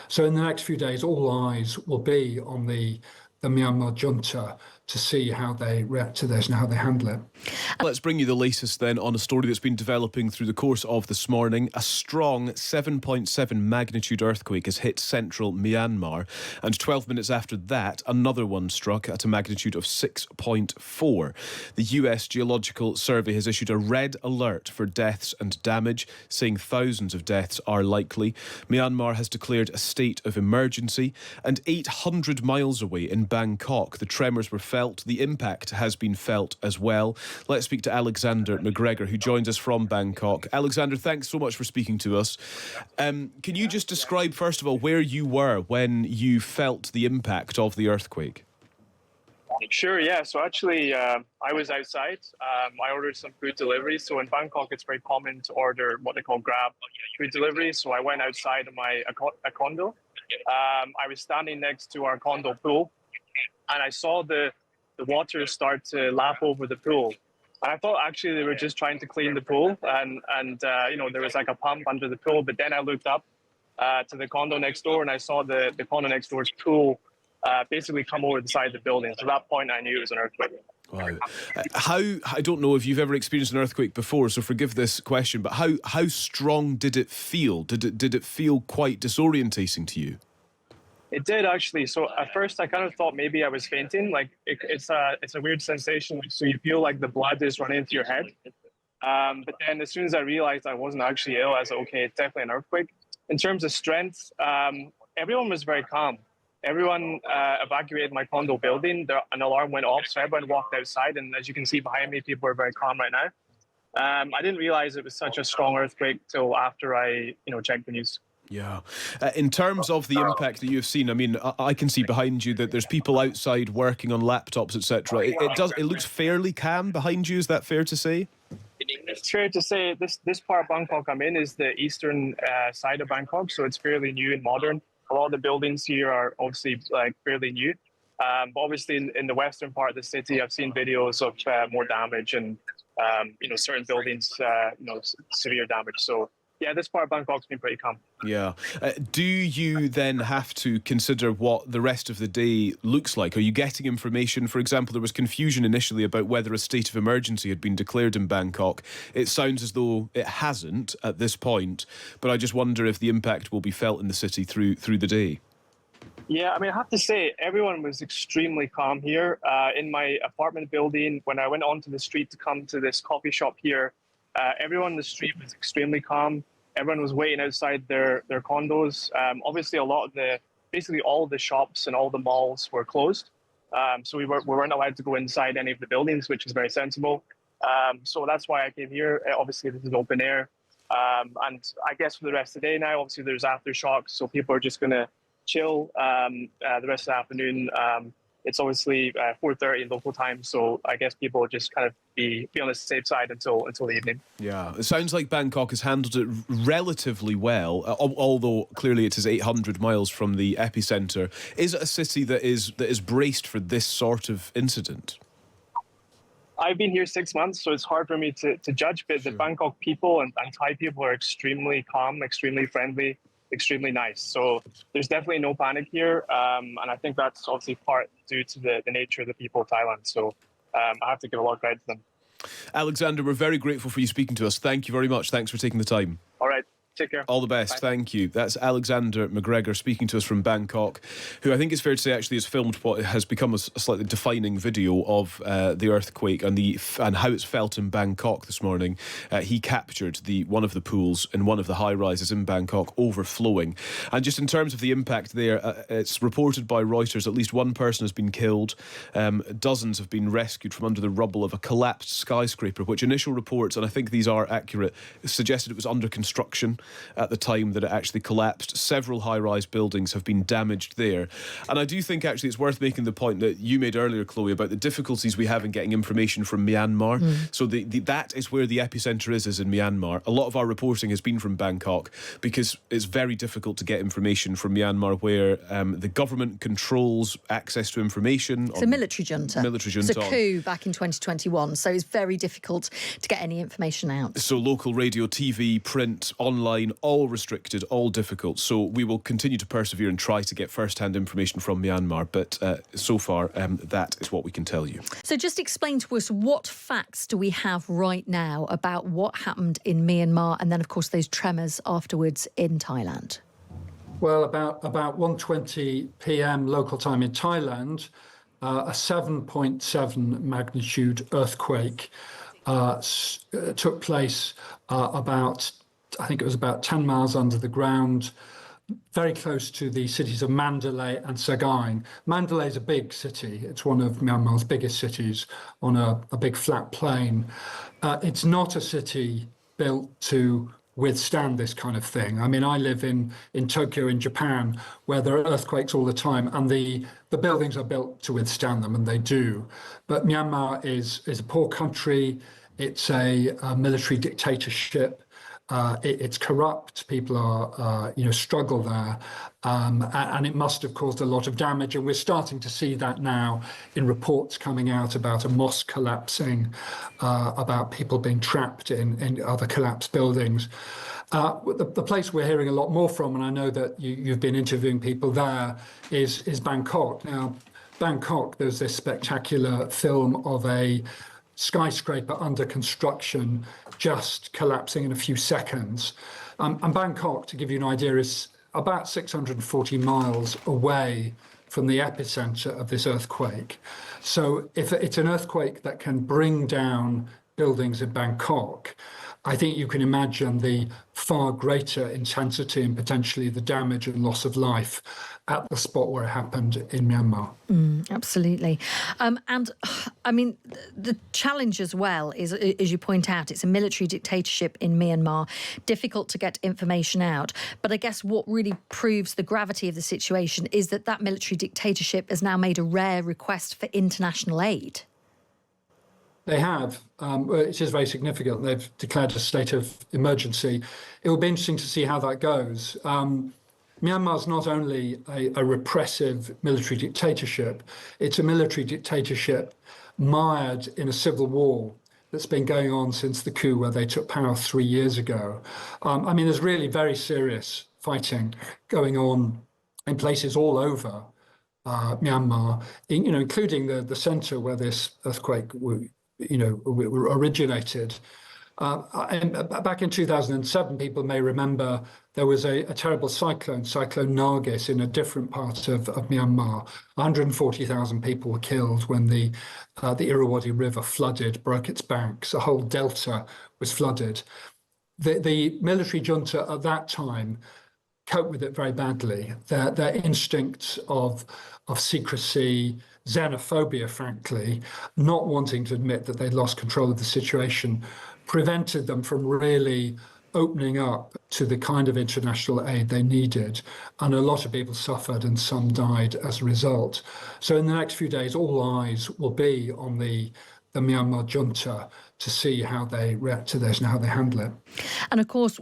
So in the next few days, all eyes will be on the Myanmar junta to see how they react to this and how they handle it. Let's bring you the latest then on a story that's been developing through the course of this morning. A strong 7.7 magnitude earthquake has hit central Myanmar, and 12 minutes after that, another one struck at a magnitude of 6.4. The US Geological Survey has issued a red alert for deaths and damage, saying thousands of deaths are likely. Myanmar has declared a state of emergency, and 800 miles away in Bangkok, the tremors were felt. The impact has been felt as well. Let's speak to Alexander McGregor, who joins us from Bangkok. Alexander, thanks so much for speaking to us. Can you just describe, first of all, where you were when you felt the impact of the earthquake? Sure, yeah. So actually, I was outside. I ordered some food delivery. So in Bangkok, it's very common to order what they call Grab food delivery. So I went outside of my condo. I was standing next to our condo pool, and I saw the water start to lap over the pool. And I thought actually they were just trying to clean the pool, and there was like a pump under the pool. But then I looked up to the condo next door, and I saw the condo next door's pool basically come over the side of the building. So at that point, I knew it was an earthquake. Wow. I don't know if you've ever experienced an earthquake before, so forgive this question, but how strong did it feel? Did it feel quite disorientating to you? It did actually. So at first, I kind of thought maybe I was fainting. Like it's a weird sensation. So you feel like the blood is running into your head. But then as soon as I realized I wasn't actually ill, I was like, okay, it's definitely an earthquake. In terms of strength, everyone was very calm. Everyone evacuated my condo building. An alarm went off, so everyone walked outside. And as you can see behind me, people are very calm right now. I didn't realize it was such a strong earthquake till after I, checked the news. Yeah. In terms of the impact that you've seen, I mean, I can see behind you that there's people outside working on laptops, etc. It looks fairly calm behind you. Is that fair to say? It's fair to say this part of Bangkok I'm in is the eastern side of Bangkok, so it's fairly new and modern. A lot of the buildings here are obviously fairly new. But obviously in the western part of the city, I've seen videos of more damage and certain buildings, severe damage. So yeah, this part of Bangkok's been pretty calm. Yeah. Do you then have to consider what the rest of the day looks like? Are you getting information? For example, there was confusion initially about whether a state of emergency had been declared in Bangkok. It sounds as though it hasn't at this point, but I just wonder if the impact will be felt in the city through the day. Yeah, I mean, I have to say, everyone was extremely calm here. In my apartment building, when I went onto the street to come to this coffee shop here, everyone in the street was extremely calm. Everyone was waiting outside their condos. Obviously, basically all the shops and all the malls were closed. So we weren't allowed to go inside any of the buildings, which is very sensible. So that's why I came here. Obviously, this is open air. And I guess for the rest of the day now, obviously there's Aftershocks. So people are just going to chill the rest of the afternoon. It's obviously 4:30 local time, so I guess people just kind of be on the safe side until the evening. Yeah, it sounds like Bangkok has handled it relatively well, although clearly it is 800 miles from the epicenter. Is it a city that is braced for this sort of incident? I've been here 6 months, so it's hard for me to judge, but Sure. The Bangkok people and Thai people are extremely calm, extremely friendly, extremely nice. So there's definitely no panic here. And I think that's obviously part due to the nature of the people of Thailand. So I have to give a lot of credit to them. Alexander, we're very grateful for you speaking to us. Thank you very much. Thanks for taking the time. All right. Take care. All the best. Bye. Thank you. That's Alexander McGregor speaking to us from Bangkok, who I think it's fair to say actually has filmed what has become a slightly defining video of the earthquake and how it's felt in Bangkok this morning. He captured one of the pools in one of the high-rises in Bangkok overflowing. And just in terms of the impact there, it's reported by Reuters at least one person has been killed. Dozens have been rescued from under the rubble of a collapsed skyscraper, which initial reports, and I think these are accurate, suggested it was under construction at the time that it actually collapsed. Several high-rise buildings have been damaged there. And I do think actually it's worth making the point that you made earlier, Chloe, about the difficulties we have in getting information from Myanmar. So that is where the epicenter is in Myanmar. A lot of our reporting has been from Bangkok because it's very difficult to get information from Myanmar, where the government controls access to information. It's a military junta. It's a coup back in 2021, so it's very difficult to get any information out. So local radio, TV, print, online, online, all restricted, all difficult. So we will continue to persevere and try to get first-hand information from Myanmar. But so far, that is what we can tell you. So just explain to us, what facts do we have right now about what happened in Myanmar and then, of course, those tremors afterwards in Thailand? Well, about 1:20 p.m. local time in Thailand, a 7.7 magnitude earthquake took place I think it was about 10 miles under the ground, very close to the cities of Mandalay and Sagaing. Mandalay is a big city. It's one of Myanmar's biggest cities on a big flat plain. It's not a city built to withstand this kind of thing. I mean, I live in Tokyo in Japan, where there are earthquakes all the time, and the buildings are built to withstand them, and they do. But Myanmar is a poor country. It's a military dictatorship. It's corrupt. People are, struggle there, and it must have caused a lot of damage. And we're starting to see that now in reports coming out about a mosque collapsing, about people being trapped in other collapsed buildings. The place we're hearing a lot more from, and I know that you've been interviewing people there, is Bangkok. Now, Bangkok, there's this spectacular film of a skyscraper under construction just collapsing in a few seconds. And Bangkok, to give you an idea, is about 640 miles away from the epicenter of this earthquake. So if it's an earthquake that can bring down buildings in Bangkok, I think you can imagine the far greater intensity and potentially the damage and loss of life at the spot where it happened in Myanmar. Absolutely. And I mean, the challenge as well is, as you point out, it's a military dictatorship in Myanmar, difficult to get information out. But I guess what really proves the gravity of the situation is that military dictatorship has now made a rare request for international aid. They have. It is very significant. They've declared a state of emergency. It will be interesting to see how that goes. Myanmar is not only a repressive military dictatorship, it's a military dictatorship mired in a civil war that's been going on since the coup where they took power 3 years ago. I mean, there's really very serious fighting going on in places all over Myanmar, including the center where this earthquake originated. And back in 2007, people may remember there was a terrible cyclone Nargis, in a different part of Myanmar. 140,000 people were killed when the Irrawaddy River flooded, broke its banks. A whole delta was flooded. The military junta at that time coped with it very badly. Their instincts of secrecy, xenophobia, frankly, not wanting to admit that they'd lost control of the situation, prevented them from really opening up to the kind of international aid they needed. And a lot of people suffered and some died as a result. So in the next few days, all eyes will be on the Myanmar junta to see how they react to this and how they handle it. And of course,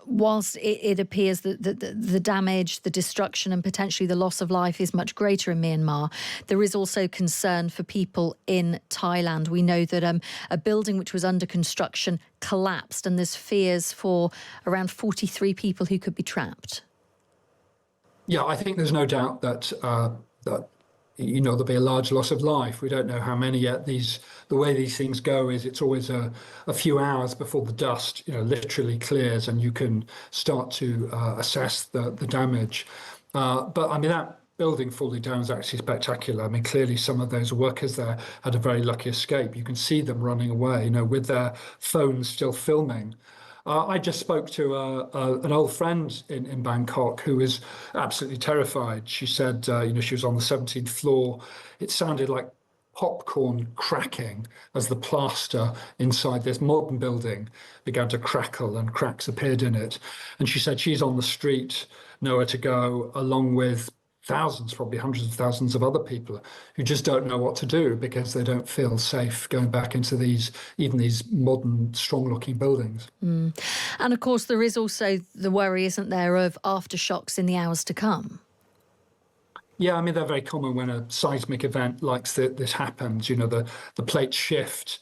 whilst it appears that the damage, the destruction and potentially the loss of life is much greater in Myanmar, there is also concern for people in Thailand. We know that a building which was under construction collapsed, and there's fears for around 43 people who could be trapped. Yeah, I think there's no doubt that there'll be a large loss of life. We don't know how many yet. The way these things go is it's always a few hours before the dust, literally clears, and you can start to assess the damage. But I mean, that building falling down is actually spectacular. I mean, clearly some of those workers there had a very lucky escape. You can see them running away, with their phones still filming. I just spoke to an old friend in Bangkok who was absolutely terrified. She said, she was on the 17th floor. It sounded like popcorn cracking as the plaster inside this modern building began to crackle and cracks appeared in it. And she said she's on the street, nowhere to go, along with thousands, probably hundreds of thousands of other people who just don't know what to do because they don't feel safe going back into these modern, strong-looking buildings. And of course, there is also the worry, isn't there, of aftershocks in the hours to come? Yeah, I mean, they're very common when a seismic event like this happens. The plates shift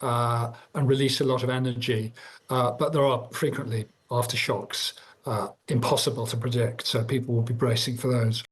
and release a lot of energy, but there are frequently aftershocks impossible to predict. So people will be bracing for those.